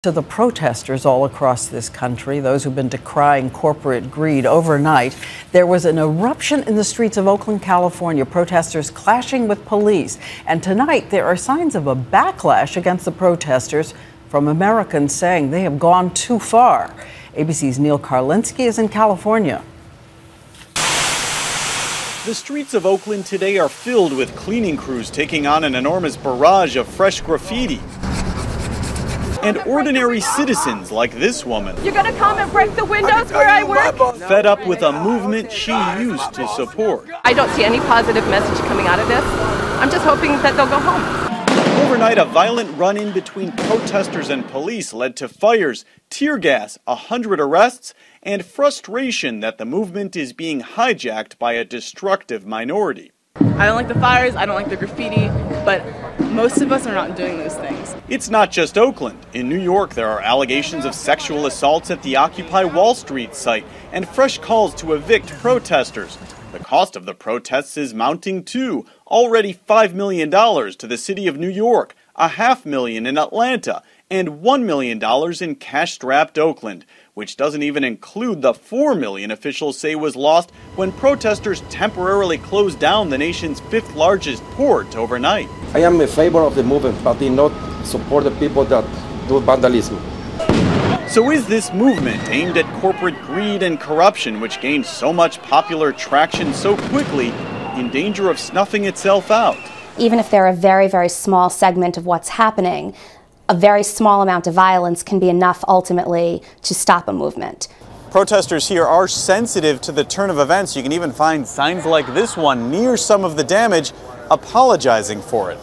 To the protesters all across this country, those who've been decrying corporate greed overnight, there was an eruption in the streets of Oakland, California, protesters clashing with police. And tonight, there are signs of a backlash against the protesters from Americans saying they have gone too far. ABC's Neil Karlinski is in California. The streets of Oakland today are filled with cleaning crews taking on an enormous barrage of fresh graffiti. And ordinary citizens like this woman. You're gonna come and break the windows where I work? Fed up with a movement she used to support. I don't see any positive message coming out of this. I'm just hoping that they'll go home. Overnight, a violent run-in between protesters and police led to fires, tear gas, 100 arrests, and frustration that the movement is being hijacked by a destructive minority. I don't like the fires, I don't like the graffiti, but most of us are not doing those things. It's not just Oakland. In New York, there are allegations of sexual assaults at the Occupy Wall Street site and fresh calls to evict protesters. The cost of the protests is mounting too. Already $5 million to the city of New York, $500,000 in Atlanta, and $1 million in cash-strapped Oakland, which doesn't even include the $4 million officials say was lost when protesters temporarily closed down the nation's 5th largest port overnight. I am in favor of the movement, but did not support the people that do vandalism. So is this movement aimed at corporate greed and corruption, which gained so much popular traction so quickly, in danger of snuffing itself out? Even if they're a very, very small segment of what's happening, a very small amount of violence can be enough ultimately to stop a movement. Protesters here are sensitive to the turn of events. You can even find signs like this one near some of the damage, apologizing for it.